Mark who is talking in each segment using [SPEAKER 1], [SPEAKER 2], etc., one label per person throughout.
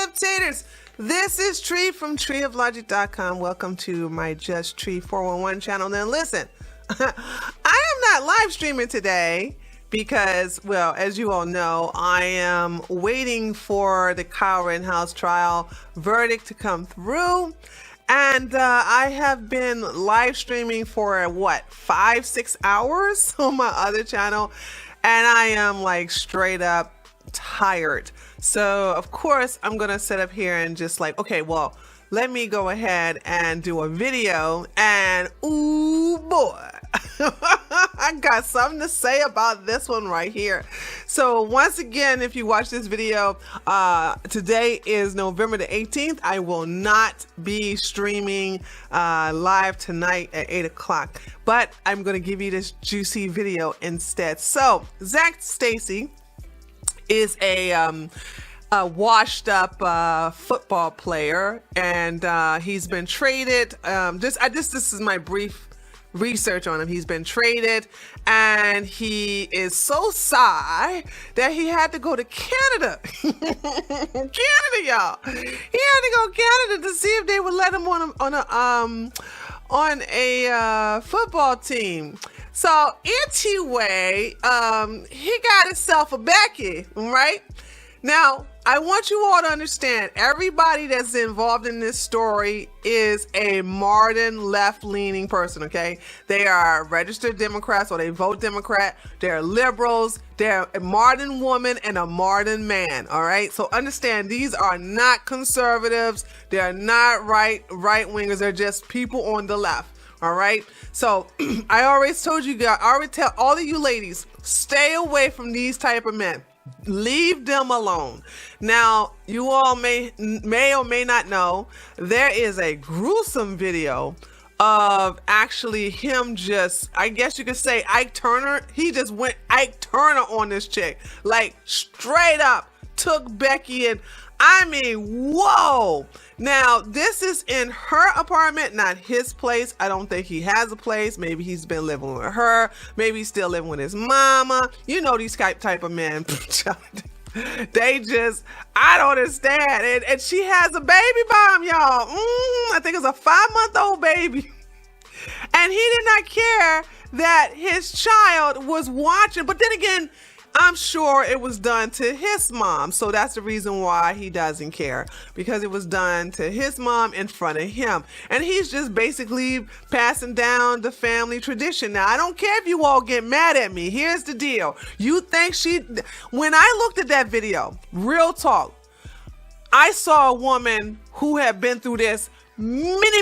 [SPEAKER 1] up, taters? This is Tree from treeoflogic.com. Welcome to my Just Tree 411 channel. Now listen, I am not live streaming today because, well, as you all know, I am waiting for the Kyle Rittenhouse trial verdict to come through. And I have been live streaming for 5-6 hours on my other channel. And I am like straight up tired. So of course I'm gonna sit up here and just like, okay, well, let me go ahead and do a video, and ooh boy, I got something to say about this one right here. So once again, if you watch this video, today is November the 18th. I will not be streaming live tonight at 8 o'clock, but I'm going to give you this juicy video instead. So Stacy is a washed up football player, and he's been traded. This is my brief research on him. He's been traded, and he is so sigh that he had to go to Canada. Canada, y'all. He had to go to Canada to see if they would let him on a football team. So anyway, he got himself a Becky, right? Now, I want you all to understand, everybody that's involved in this story is a modern left-leaning person, okay? They are registered Democrats, or they vote Democrat. They're liberals. They're a modern woman and a modern man, all right? So understand, these are not conservatives. They're not right-wingers. They're just people on the left, all right? So I always told you guys, I always tell all of you ladies, stay away from these type of men. Leave them alone. Now, you all may or may not know, there is a gruesome video of actually him just, I guess you could say Ike Turner. He just went Ike Turner on this chick, like straight up took Becky, and I mean, whoa. Now, this is in her apartment, not his place. I don't think he has a place. Maybe he's been living with her. Maybe he's still living with his mama. You know these type of men. They just, I don't understand. And she has a baby by him, y'all. I think it's a 5-month-old baby. And he did not care that his child was watching. But then again, I'm sure it was done to his mom. So that's the reason why he doesn't care, because it was done to his mom in front of him. And he's just basically passing down the family tradition. Now, I don't care if you all get mad at me. Here's the deal. You think when I looked at that video, real talk, I saw a woman who had been through this many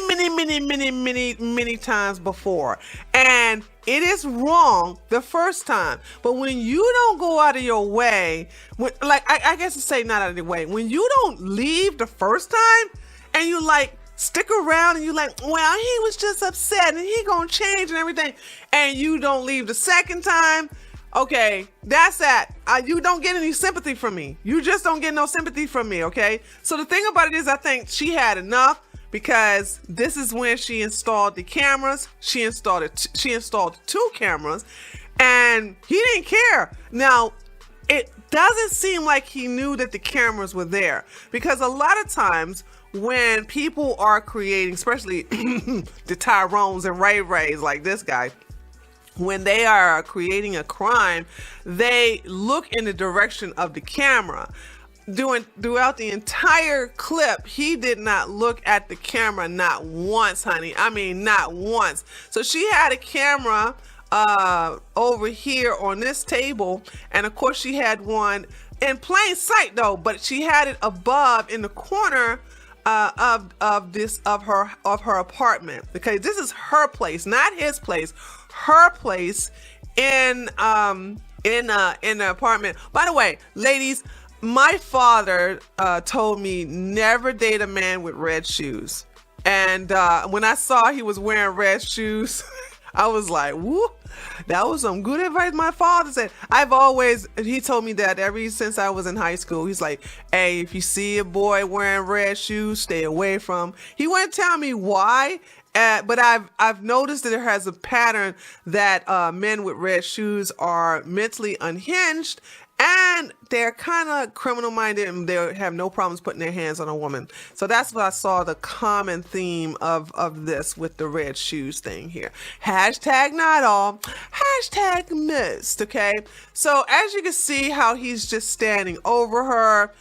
[SPEAKER 1] times before. And it is wrong the first time, but when you don't go out of your way, I guess to say not out of the way, when you don't leave the first time and you like stick around and you like, well, he was just upset and he gonna change and everything, and you don't leave the second time, okay, that's that. You don't get any sympathy from me. You just don't get no sympathy from me, okay? So the thing about it is, I think she had enough, because this is when she installed the cameras. She installed 2 cameras, and he didn't care. Now, it doesn't seem like he knew that the cameras were there, because a lot of times when people are creating, especially the Tyrones and Ray Rays like this guy, when they are creating a crime, they look in the direction of the camera. Throughout the entire clip, he did not look at the camera, not once, honey. I mean, not once. So she had a camera over here on this table, and of course she had one in plain sight though, but she had it above in the corner of her apartment, because this is her place, not his place. Her place in the apartment. By the way, ladies, my father told me never date a man with red shoes. And when I saw he was wearing red shoes, I was like, whoop, that was some good advice my father said. He told me that ever since I was in high school. He's like, hey, if you see a boy wearing red shoes, stay away from him. He wouldn't tell me why. But I've noticed that there has a pattern that men with red shoes are mentally unhinged, And they're kind of criminal minded and they have no problems putting their hands on a woman. So that's what I saw the common theme of this with the red shoes thing here. Hashtag not all, hashtag missed. Okay. So as you can see how he's just standing over her.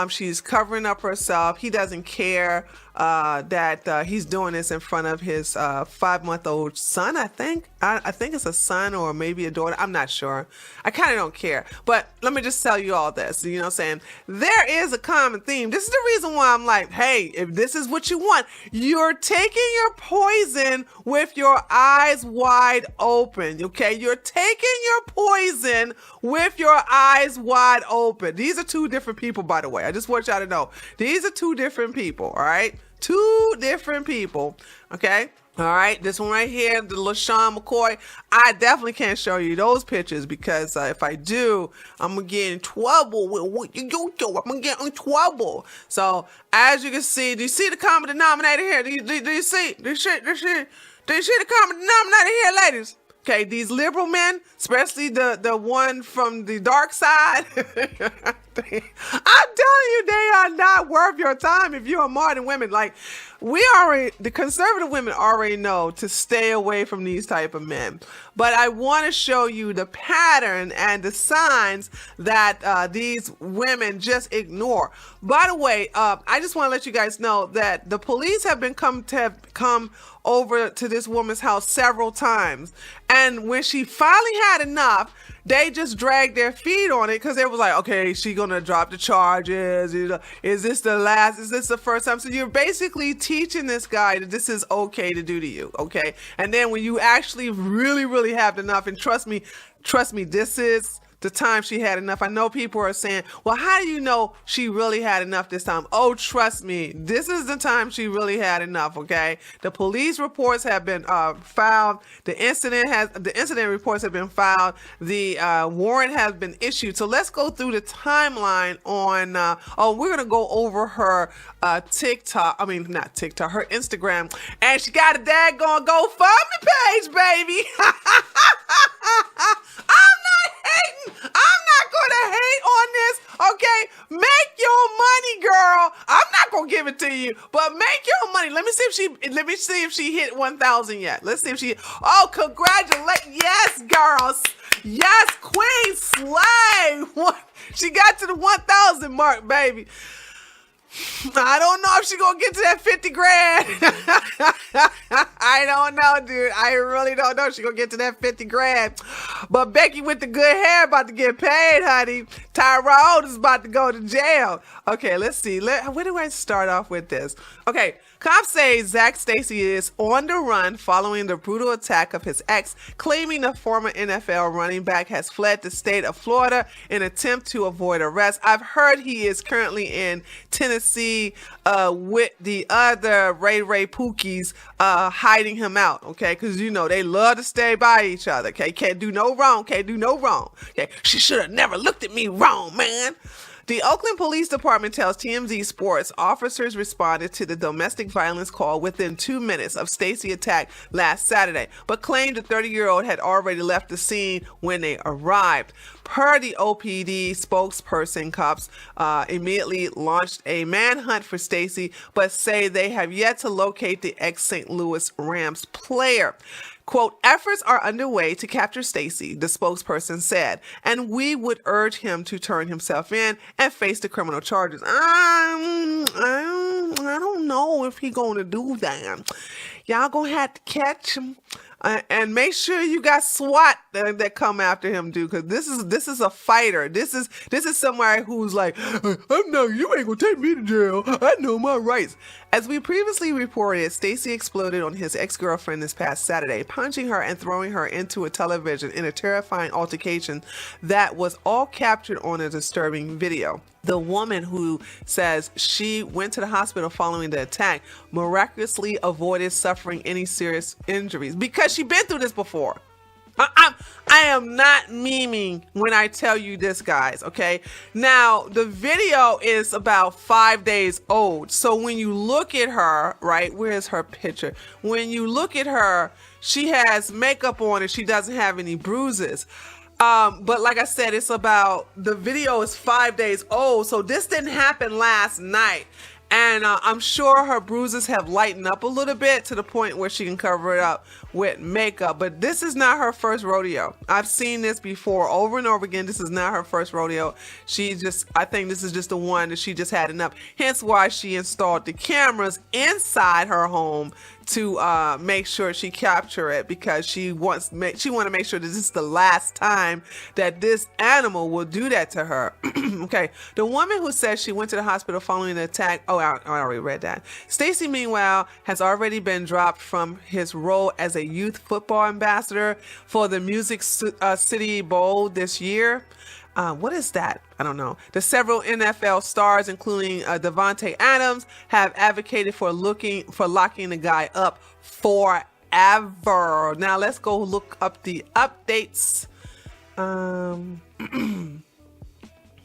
[SPEAKER 1] She's covering up herself. He doesn't care that he's doing this in front of his 5-month-old son, I think. I think it's a son or maybe a daughter. I'm not sure. I kind of don't care. But let me just tell you all this. You know what I'm saying? There is a common theme. This is the reason why I'm like, hey, if this is what you want, you're taking your poison with your eyes wide open. Okay? You're taking your poison with your eyes wide open. These are two different people, by the way. I just want y'all to know. These are two different people. All right? Two different people. Okay? All right, this one right here, the LaShawn McCoy. I definitely can't show you those pictures because if I do, I'm gonna get in trouble with what you do. I'm gonna get in trouble. So as you can see, do you see the common denominator here? Do you see? Do you see the common denominator here, ladies? Okay, these liberal men, especially the one from the dark side, I'm telling you, they are not worth your time if you're modern women. Like, the conservative women already know to stay away from these type of men. But I want to show you the pattern and the signs that these women just ignore. By the way, I just want to let you guys know that the police have come over to this woman's house several times. And when she finally had enough, they just dragged their feet on it because they was like, okay, she gonna drop the charges. Is this the last? Is this the first time? So you're basically teaching this guy that this is okay to do to you, okay? And then when you actually really, really have enough, and trust me, this is the time she had enough. I know people are saying, well, how do you know she really had enough this time? Oh, trust me, this is the time she really had enough, okay? The police reports have been filed. The incident reports have been filed. The warrant has been issued. So let's go through the timeline on, we're going to go over her her Instagram. And she got a daggone GoFundMe page, baby. I'm not gonna hate on this, okay? Make your money, girl. I'm not gonna give it to you, but make your money. Let me see if she hit 1,000 yet. Let's see if she. Oh, congratulations! Yes, girls. Yes, Queen Slay. She got to the 1,000 mark, baby. I don't know if she's gonna get to that 50 grand. I don't know, dude. I really don't know if she's gonna get to that 50 grand. But Becky with the good hair about to get paid, honey. Tyrone is about to go to jail. Okay, let's see. Where do I start off with this? Okay, cops say Zach Stacy is on the run following the brutal attack of his ex, claiming the former NFL running back has fled the state of Florida in an attempt to avoid arrest. I've heard he is currently in Tennessee with the other Ray Pookies hiding him out, okay? Because, you know, they love to stay by each other, okay? Can't do no wrong, okay? She should have never looked at me wrong, man. The Oakland Police Department tells TMZ Sports officers responded to the domestic violence call within 2 minutes of Stacy attack last Saturday, but claimed the 30-year-old had already left the scene when they arrived. Per the OPD spokesperson, cops immediately launched a manhunt for Stacy, but say they have yet to locate the ex-St. Louis Rams player. Quote, efforts are underway to capture Stacy, the spokesperson said, and we would urge him to turn himself in and face the criminal charges. I don't know if he going to do that. Y'all gonna have to catch him. And make sure you got SWAT that come after him, dude, because this is a fighter. This is somebody who's like, you ain't gonna take me to jail. I know my rights. As we previously reported, Stacy exploded on his ex-girlfriend this past Saturday, punching her and throwing her into a television in a terrifying altercation that was all captured on a disturbing video. The woman, who says she went to the hospital following the attack, miraculously avoided suffering any serious injuries because she'd been through this before. I am not memeing when I tell you this, guys, okay? Now, the video is about 5 days old. So when you look at her, right, where's her picture? When you look at her, she has makeup on and she doesn't have any bruises. But like I said, it's about, the video is 5 days old, so this didn't happen last night. And I'm sure her bruises have lightened up a little bit to the point where she can cover it up with makeup. But this is not her first rodeo. I've seen this before over and over again. This is not her first rodeo. I think this is just the one that she just had enough. Hence why she installed the cameras inside her home to make sure she capture it, because she want to make sure that this is the last time that this animal will do that to her. Okay, the woman who says she went to the hospital following the attack. Oh, I already read that. Stacy, meanwhile, has already been dropped from his role as a youth football ambassador for the Music City Bowl this year. What is that? I don't know. The several NFL stars, including Devontae Adams, have advocated for locking the guy up forever. Now let's go look up the updates.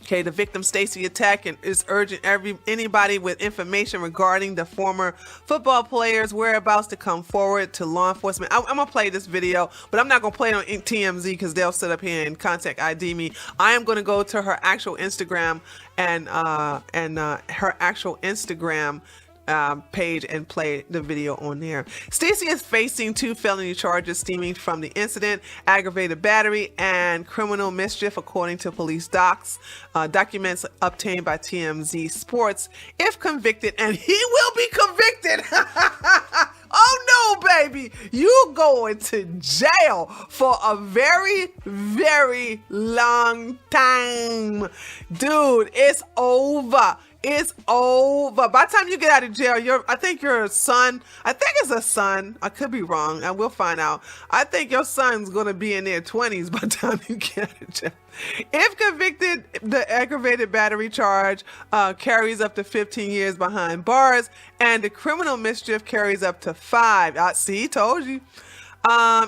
[SPEAKER 1] Okay, the victim Stacy attack is urging anybody with information regarding the former football player's whereabouts to come forward to law enforcement. I'm gonna play this video, but I'm not gonna play it on TMZ because they'll sit up here and contact ID me. I am gonna go to her actual Instagram and her actual Instagram page and play the video on there. Stacy is facing 2 felony charges stemming from the incident: aggravated battery and criminal mischief, according to police documents obtained by TMZ Sports. If convicted, and he will be convicted. Oh no, baby, you going to jail for a very, very long time. Dude, it's over. It's over. By the time you get out of jail, I think your son, I think it's a son. I could be wrong. I will find out. I think your son's going to be in their 20s by the time you get out of jail. If convicted, the aggravated battery charge carries up to 15 years behind bars, and the criminal mischief carries up to 5. See, told you.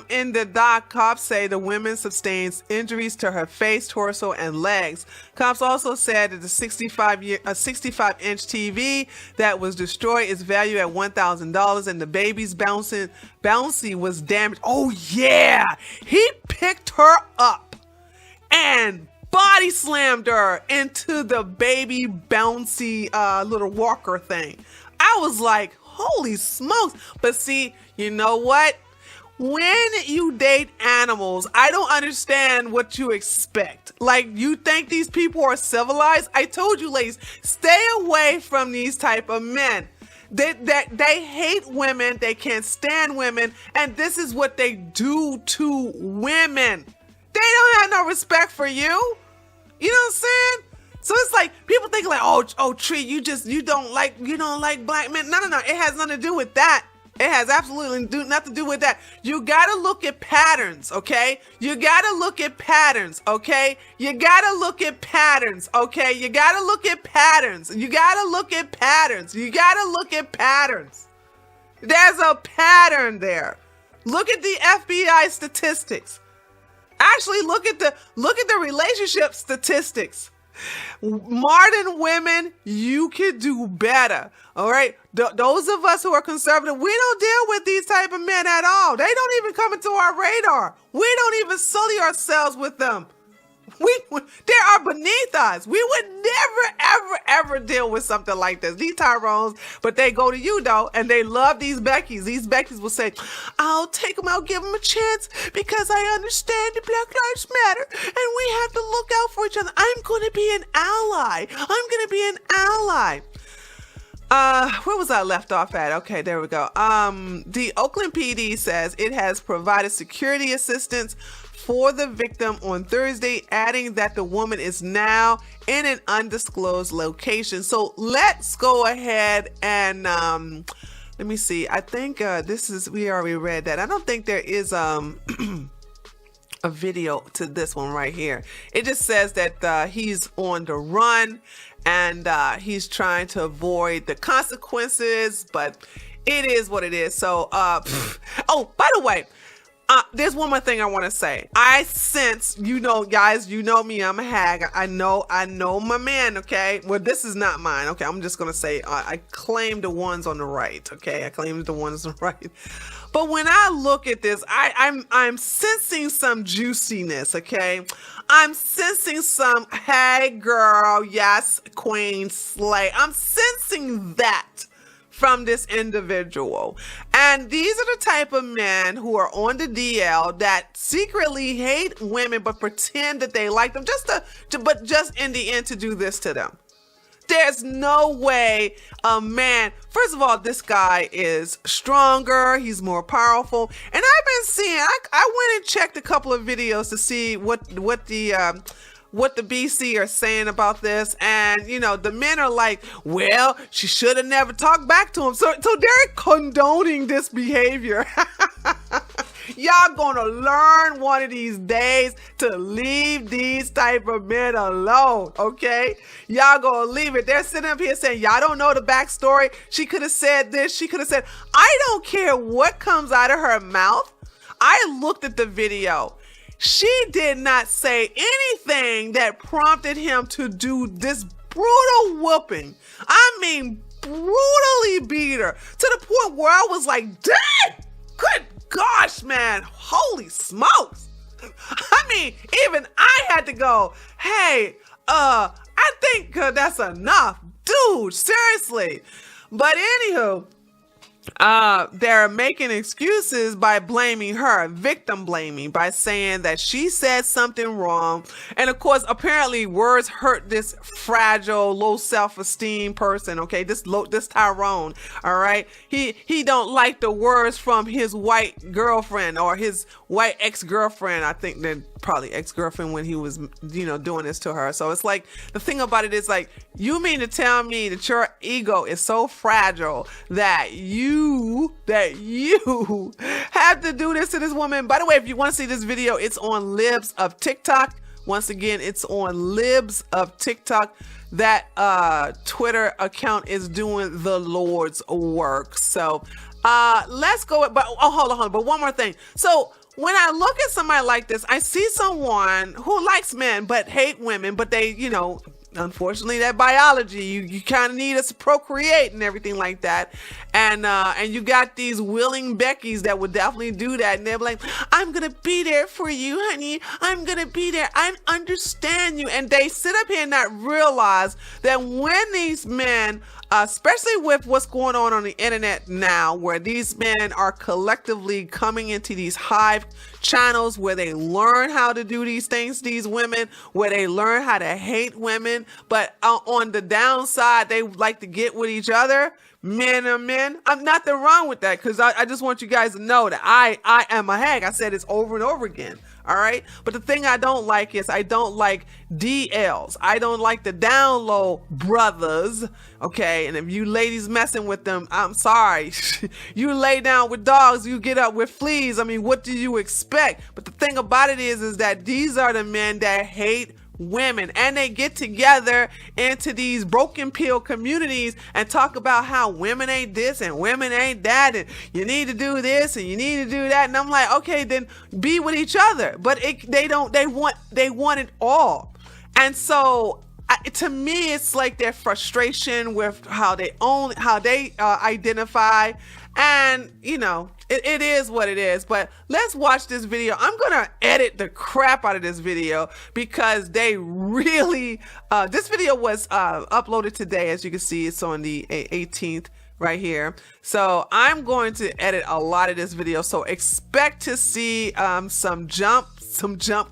[SPEAKER 1] In the doc, cops say the woman sustained injuries to her face, torso, and legs. Cops also said that the 65-inch TV that was destroyed is valued at $1,000, and the baby's bouncy was damaged. Oh yeah, he picked her up and body slammed her into the baby bouncy little walker thing. I was like, holy smokes. But see, you know what? When you date animals, I don't understand what you expect. Like, you think these people are civilized? I told you, ladies, stay away from these type of men. They hate women, they can't stand women, and this is what they do to women. They don't have no respect for you. You know what I'm saying? So it's like people think like, oh, Tree, you don't like black men. No. It has nothing to do with that. It has absolutely nothing to do with that. You gotta look at patterns, okay? You gotta look at patterns, okay? You gotta look at patterns, okay? You gotta look at patterns. You gotta look at patterns. You gotta look at patterns. There's a pattern there. Look at the FBI statistics. Actually, look at the relationship statistics. Modern women, you can do better. All right, those of us who are conservative, we don't deal with these type of men at all. They don't even come into our radar. We don't even sully ourselves with them. They are beneath us. We would never, ever deal with something like this. These Tyrones, but they go to you though, and they love these Beckys. These Beckys will say, I'll take them, I'll give them a chance because I understand the Black Lives Matter and we have to look out for each other. I'm going to be an ally. I'm going to be an ally. Where was I left off at? Okay, there we go. The Oakland PD says it has provided security assistance for the victim on Thursday, adding that the woman is now in an undisclosed location. So let's go ahead and let me see. I think we already read that. I don't think there is a video to this one right here. It just says that he's on the run and he's trying to avoid the consequences, but it is what it is. So, oh, by the way, There's one more thing I want to say. I sense, guys, you know me, I'm a hag. I know my man, okay? Well, this is not mine, okay? I'm just going to say I claim the ones on the right, okay? I claim the ones on the right. But when I look at this, I'm sensing some juiciness, okay? I'm sensing some, hey girl, yes, queen, slay. I'm sensing that from this individual. And these are the type of men who are on the DL that secretly hate women but pretend that they like them but just in the end to do this to them. There's no way a man, first of all, this guy is stronger, he's more powerful. And I've been seeing, I went and checked a couple of videos to see what the BC are saying about this, and the men are like, well, she should have never talked back to him. So they're condoning this behavior. Y'all gonna learn one of these days to leave these type of men alone, okay? Y'all gonna leave it. They're sitting up here saying, y'all don't know the backstory. She could have said this. She could have said, I don't care what comes out of her mouth. I looked at the video. She did not say anything that prompted him to do this brutal whooping. I mean, brutally beat her to the point where I was like, dang, good gosh, man, holy smokes. I mean, even I had to go, hey, I think that's enough. Dude, seriously. But anywho, they're making excuses by blaming her, victim blaming, by saying that she said something wrong. And of course, apparently words hurt this fragile, low self-esteem person. Okay, this Tyrone. All right, he don't like the words from his white girlfriend or his white ex-girlfriend. I think they're probably ex-girlfriend when he was, doing this to her. So it's like, the thing about it is like, you mean to tell me that your ego is so fragile that you have to do this to this woman? By the way, if you want to see this video, it's on Libs of TikTok. Once again, it's on Libs of TikTok. That Twitter account is doing the Lord's work. So let's go. But hold on. But one more thing. So when I look at somebody like this, I see someone who likes men but hate women, but they, unfortunately, that biology, you kind of need us to procreate and everything like that. And you got these willing Beckys that would definitely do that. And they're like, I'm going to be there for you, honey. I'm going to be there. I understand you. And they sit up here and not realize that when these men, especially with what's going on the internet now, where these men are collectively coming into these hive channels where they learn how to do these things, these women, where they learn how to hate women, but on the downside, they like to get with each other. Men are men. I'm nothing wrong with that, because I just want you guys to know that I am a hag. I said this over and over again. All right. But the thing I don't like is I don't like DLs. I don't like the down low brothers. Okay. And if you ladies messing with them, I'm sorry. You lay down with dogs, you get up with fleas. I mean, what do you expect? But the thing about it is that these are the men that hate women, and they get together into these broken pill communities and talk about how women ain't this and women ain't that, and you need to do this and you need to do that. And I'm like, okay, then be with each other. But they want it all. And so to me, it's like their frustration with how they identify, and it is what it is. But let's watch this video. I'm gonna edit the crap out of this video because they really this video was uploaded today. As you can see, it's on the 18th right here. So I'm going to edit a lot of this video, so expect to see some jump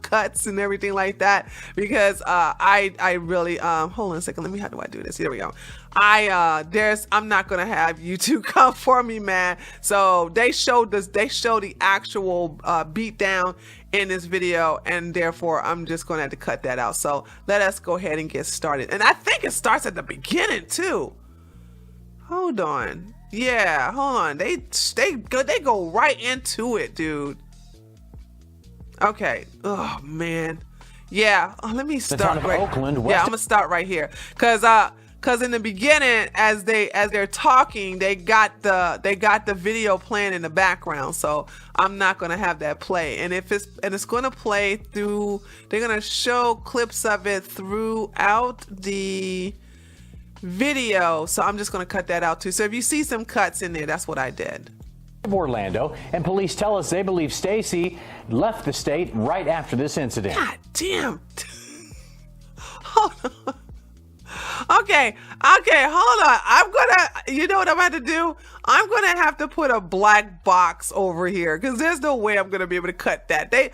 [SPEAKER 1] cuts and everything like that, because I really hold on a second, how do I do this? Here we go. I'm not gonna have YouTube come for me, man. So they showed the actual beat down in this video, and therefore I'm just gonna have to cut that out. So let us go ahead and get started. And I think it starts at the beginning too. Hold on. Yeah, hold on. They go right into it, dude. Okay. Oh man. Yeah. Let me start right. Oakland, yeah, I'm gonna start right here, cause because in the beginning, as they're talking, they got the video playing in the background. So I'm not gonna have that play. And it's gonna play through. They're gonna show clips of it throughout the video. So I'm just gonna cut that out too. So if you see some cuts in there, that's what I did.
[SPEAKER 2] Orlando, and police tell us they believe Stacy left the state right after this incident.
[SPEAKER 1] God damn. Hold on. Okay, hold on. You know what I'm about to do? I'm gonna have to put a black box over here because there's no way I'm gonna be able to cut that. They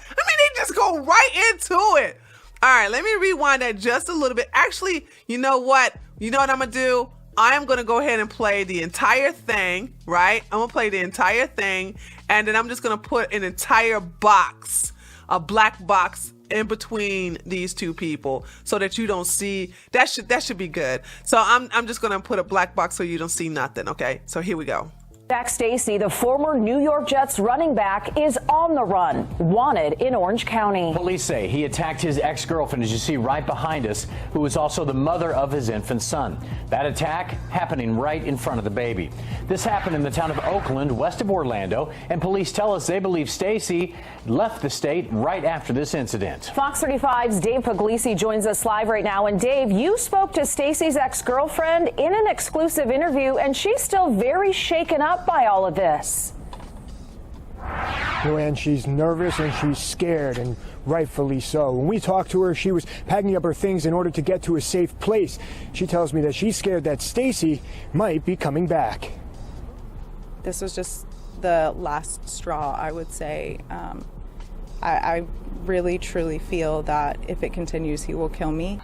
[SPEAKER 1] just go right into it. All right, let me rewind that just a little bit. Actually, you know what? You know what I'm gonna do? I am gonna go ahead and play the entire thing, right? I'm gonna play the entire thing, and then I'm just gonna put an entire box, a black box in between these two people so that you don't see. That should be good. So I'm just gonna put a black box so you don't see nothing. Okay, so here we go.
[SPEAKER 3] Jack Stacy, the former New York Jets running back, is on the run, wanted in Orange County.
[SPEAKER 2] Police say he attacked his ex-girlfriend, as you see right behind us, who was also the mother of his infant son. That attack happening right in front of the baby. This happened in the town of Oakland, west of Orlando, and police tell us they believe Stacy left the state right after this incident.
[SPEAKER 3] Fox 35's Dave Puglisi joins us live right now. And Dave, you spoke to Stacy's ex-girlfriend in an exclusive interview, and she's still very shaken up by all of this.
[SPEAKER 4] Joanne, she's nervous and she's scared, and rightfully so. When we talked to her, she was packing up her things in order to get to a safe place. She tells me that she's scared that Stacy might be coming back.
[SPEAKER 5] This was just the last straw, I would say. I really, truly feel that if it continues, he will kill me.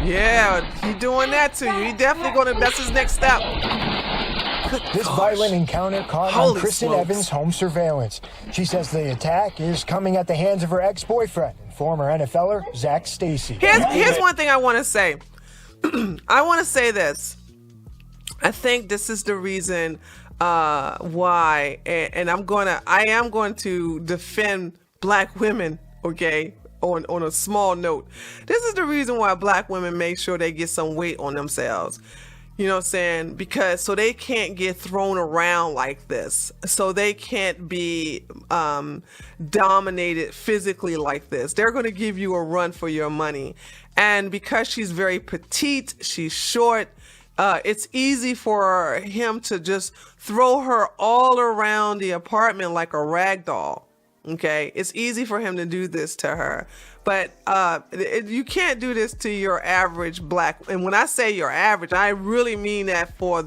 [SPEAKER 1] Yeah, he doing that to you. He definitely gonna. That's his next step.
[SPEAKER 4] This violent encounter caught
[SPEAKER 1] Holy
[SPEAKER 4] on Kristen
[SPEAKER 1] smokes.
[SPEAKER 4] Evans' home surveillance. She says the attack is coming at the hands of her ex-boyfriend, former NFLer Zach Stacy.
[SPEAKER 1] Here's one thing I want to say. I want to say this. I think this is the reason why, and I am going to defend black women, okay, on a small note. This is the reason why black women make sure they get some weight on themselves. You know what I'm saying? Because so they can't get thrown around like this. So they can't be dominated physically like this. They're going to give you a run for your money. And because she's very petite, she's short, it's easy for him to just throw her all around the apartment like a rag doll. Okay, it's easy for him to do this to her, but you can't do this to your average black. And when I say your average, I really mean that for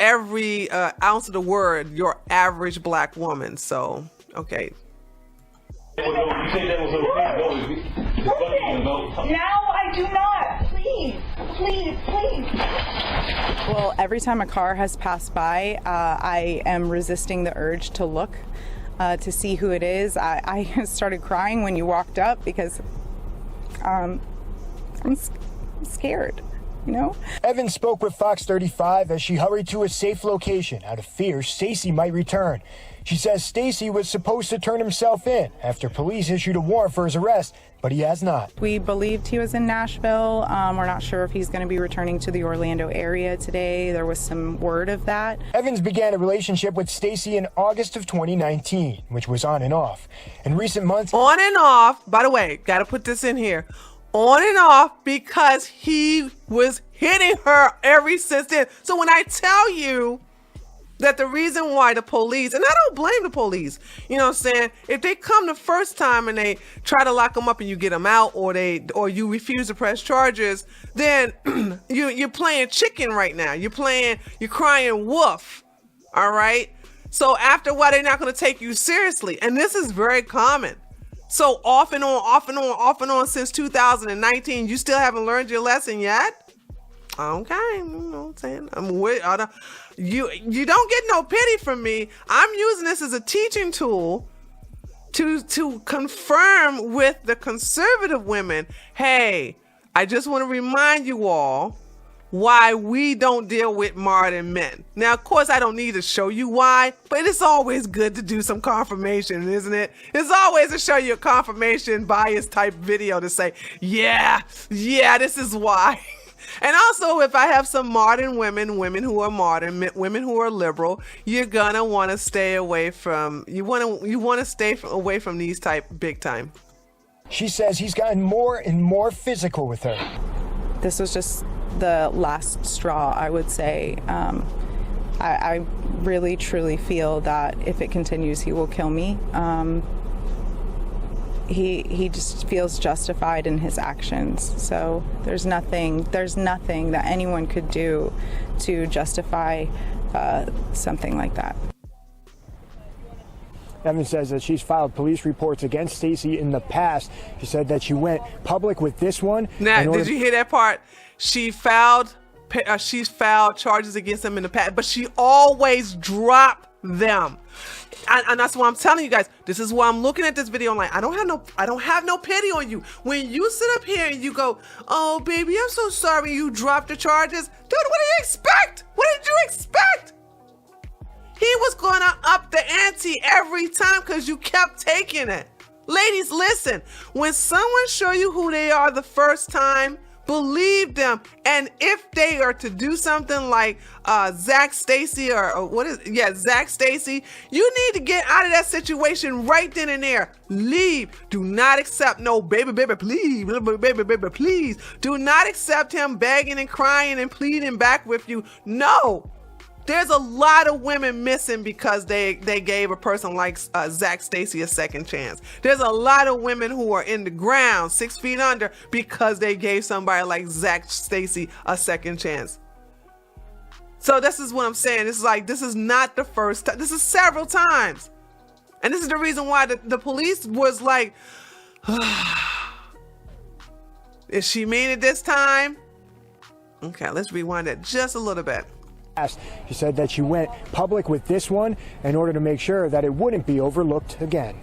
[SPEAKER 1] every ounce of the word, your average black woman. So, okay.
[SPEAKER 6] You said that was okay.
[SPEAKER 7] Now I do not. Please.
[SPEAKER 5] Well, every time a car has passed by, I am resisting the urge to look to see who it is. I started crying when you walked up because I'm scared, you know?
[SPEAKER 4] Evans spoke with Fox 35 as she hurried to a safe location out of fear Stacy might return. She says Stacy was supposed to turn himself in after police issued a warrant for his arrest, but he has not.
[SPEAKER 5] We believed he was in Nashville. We're not sure if he's going to be returning to the Orlando area today. There was some word of that.
[SPEAKER 4] Evans began a relationship with Stacy in August of 2019, which was on and off. In recent months,
[SPEAKER 1] On and off, by the way, got to put this in here. On and off because he was hitting her ever since then. So when I tell you that the reason why the police, and I don't blame the police, you know what I'm saying? If they come the first time and they try to lock them up and you get them out, or you refuse to press charges, then you're playing chicken right now. You're crying wolf. All right. So after a while, they're not going to take you seriously. And this is very common. So off and on since 2019, you still haven't learned your lesson yet? Okay, you know what I'm saying? You don't get no pity from me. I'm using this as a teaching tool to confirm with the conservative women, hey, I just want to remind you all why we don't deal with modern men. Now, of course, I don't need to show you why, but it's always good to do some confirmation, isn't it? It's always to show you a confirmation bias type video to say, yeah, this is why. And also, if I have some modern women who are modern, women who are liberal, you're gonna want to stay away from. You want to stay away from these type big time.
[SPEAKER 4] She says he's gotten more and more physical with her.
[SPEAKER 5] This was just the last straw, I would say. I really, truly feel that if it continues, he will kill me. He just feels justified in his actions. So there's nothing that anyone could do to justify something like that.
[SPEAKER 4] Evans says that she's filed police reports against Stacy in the past. She said that she went public with this one.
[SPEAKER 1] Now, did you hear that part? She's filed charges against him in the past, but she always dropped them. And that's why I'm telling you guys, this is why I'm looking at this video. I'm like, I don't have no pity on you. When you sit up here and you go, oh baby, I'm so sorry you dropped the charges. Dude, what do you expect? What did you expect? He was gonna up the ante every time because you kept taking it. Ladies, listen, when someone show you who they are the first time, believe them. And if they are to do something like Stacy Zach Stacy, you need to get out of that situation right then and there. Leave. Do not accept no baby, please. Baby, please. Do not accept him begging and crying and pleading back with you. No. There's a lot of women missing because they gave a person like Zach Stacy a second chance. There's a lot of women who are in the ground 6 feet under because they gave somebody like Zach Stacy a second chance. So this is what I'm saying. This is not the first time. This is several times. And this is the reason why the police was like, is she mean it this time? Okay, let's rewind it just a little bit.
[SPEAKER 4] She said that she went public with this one in order to make sure that it wouldn't be overlooked again.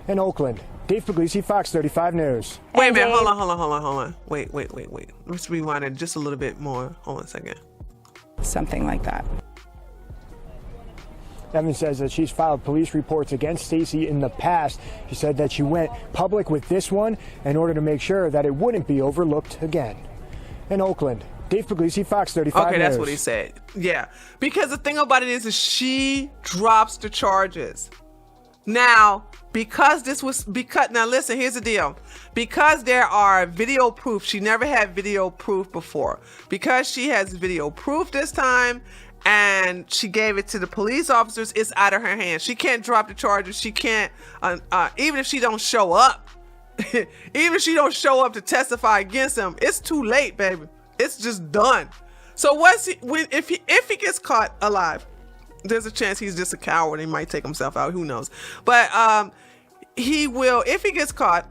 [SPEAKER 4] In Oakland, Dave Puglisi, Fox 35 News.
[SPEAKER 1] Wait a minute, hold on. Wait. Let's rewind it just a little bit more. Hold on a second.
[SPEAKER 5] Something like that.
[SPEAKER 4] Evans says that she's filed police reports against Stacy in the past. She said that she went public with this one in order to make sure that it wouldn't be overlooked again. In Oakland, Dave Puglisi, Fox 35
[SPEAKER 1] Okay, that's
[SPEAKER 4] News.
[SPEAKER 1] what he said. Yeah, because the thing about it is she drops the charges. Now, now listen, here's the deal. Because there are video proof, she never had video proof before. Because she has video proof this time, and she gave it to the police officers, it's out of her hands. She can't drop the charges. She can't, even if she don't show up, even if she don't show up to testify against him, it's too late, baby. It's just done. So if he gets caught alive, there's a chance he's just a coward. He might take himself out. Who knows? But he will. If he gets caught,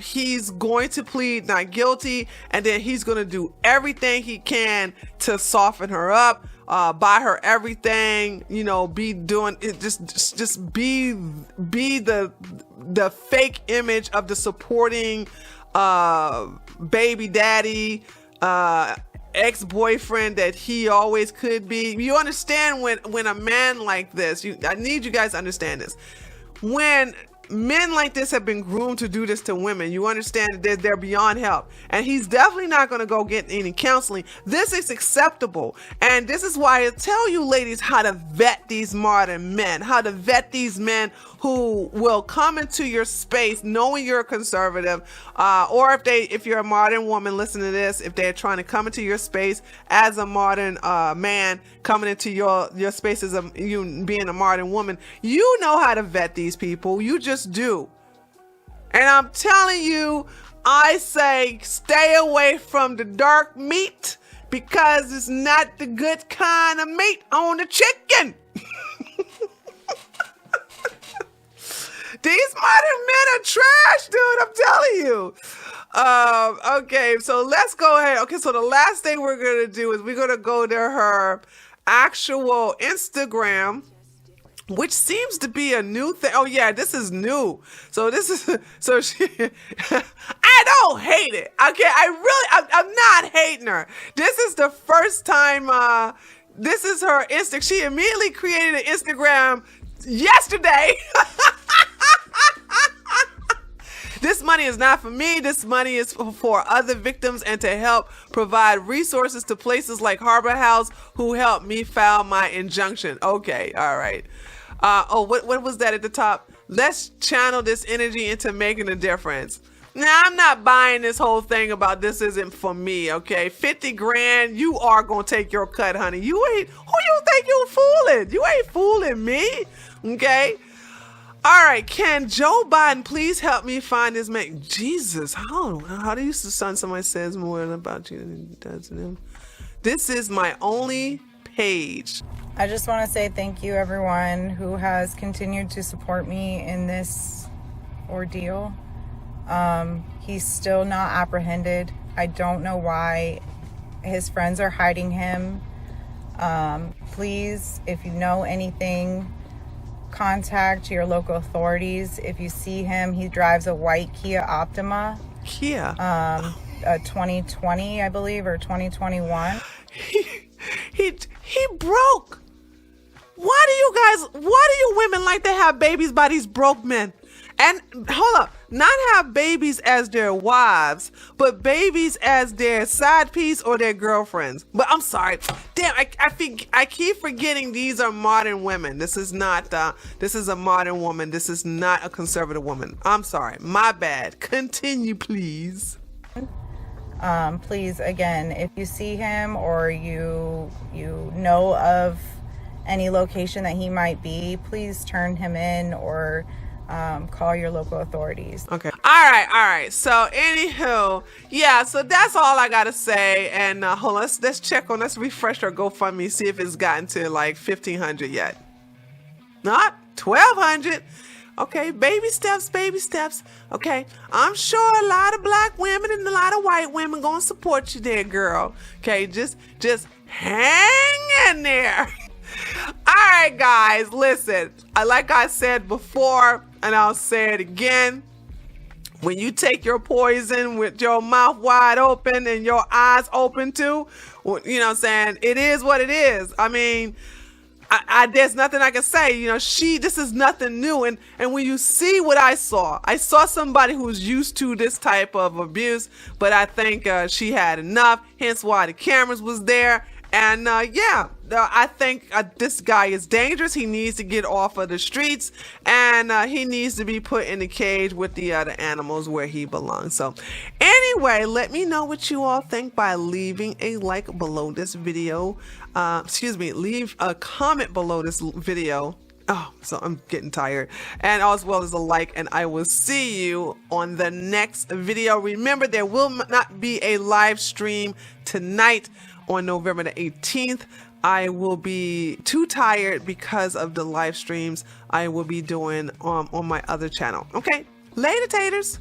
[SPEAKER 1] he's going to plead not guilty, and then he's going to do everything he can to soften her up, buy her everything. You know, be doing it. Just be the fake image of the supporting baby daddy, ex-boyfriend that he always could be. You understand when a man like this, I need you guys to understand this. When men like this have been groomed to do this to women, you understand that they're beyond help. And he's definitely not going to go get any counseling. This is acceptable. And this is why I tell you ladies how to vet these modern men, how to vet these men who will come into your space knowing you're a conservative, or if you're a modern woman, listen to this, if they're trying to come into your space as a modern man coming into your space as you being a modern woman, you know how to vet these people. You just do. And I'm telling you, I say stay away from the dark meat because it's not the good kind of meat on the chicken. These modern men are trash, dude. I'm telling you. Okay, so let's go ahead. Okay, so the last thing we're going to do is we're going to go to her actual Instagram, which seems to be a new thing. Oh, yeah, this is new. So she, I don't hate it. Okay, I'm not hating her. This is the first time, this is her Insta. She immediately created an Instagram yesterday. This money is not for me. This money is for other victims and to help provide resources to places like Harbor House who helped me file my injunction. Okay, all right. What was that at the top? Let's channel this energy into making a difference. Now, I'm not buying this whole thing about this isn't for me, okay? 50 grand, you are gonna take your cut, honey. Who you think you fooling? You ain't fooling me, okay? All right, can Joe Biden please help me find this man? Jesus, how do you son somebody says more about you than he does to them? This is my only page.
[SPEAKER 5] I just want to say thank you, everyone who has continued to support me in this ordeal. He's still not apprehended. I don't know why his friends are hiding him. Please, if you know anything, contact your local authorities. If you see him, he drives a white Kia Optima.
[SPEAKER 1] Kia?
[SPEAKER 5] A 2020, I believe, or 2021.
[SPEAKER 1] He broke. Why do you women like to have babies by these broke men? And hold up, not have babies as their wives, but babies as their side piece or their girlfriends. But I'm sorry, damn, I keep forgetting these are modern women. This is not, this is a modern woman. This is not a conservative woman. I'm sorry, my bad. Continue, please.
[SPEAKER 5] Please, again, if you see him or you know of any location that he might be, please turn him in or call your local authorities.
[SPEAKER 1] Okay. All right. So anywho, yeah, so that's all I gotta say. And hold on, let's refresh our GoFundMe, see if it's gotten to like 1,500 yet. Not 1,200. Okay, baby steps. Okay, I'm sure a lot of black women and a lot of white women gonna support you there, girl. Okay, just hang in there. All right, guys, listen. Like I said before, and I'll say it again. When you take your poison with your mouth wide open and your eyes open too, you know what I'm saying? It is what it is. I mean, there's nothing I can say. You know, this is nothing new. And when you see what I saw somebody who's used to this type of abuse, but I think she had enough, hence why the cameras was there. And yeah, I think this guy is dangerous. He needs to get off of the streets, and he needs to be put in the cage with the other animals where he belongs. So anyway, let me know what you all think by leaving a like below this video. Leave a comment below this video. Oh, so I'm getting tired. And as well as a like, and I will see you on the next video. Remember, there will not be a live stream tonight on November the 18th. I will be too tired because of the live streams I will be doing on my other channel. Okay, later, taters.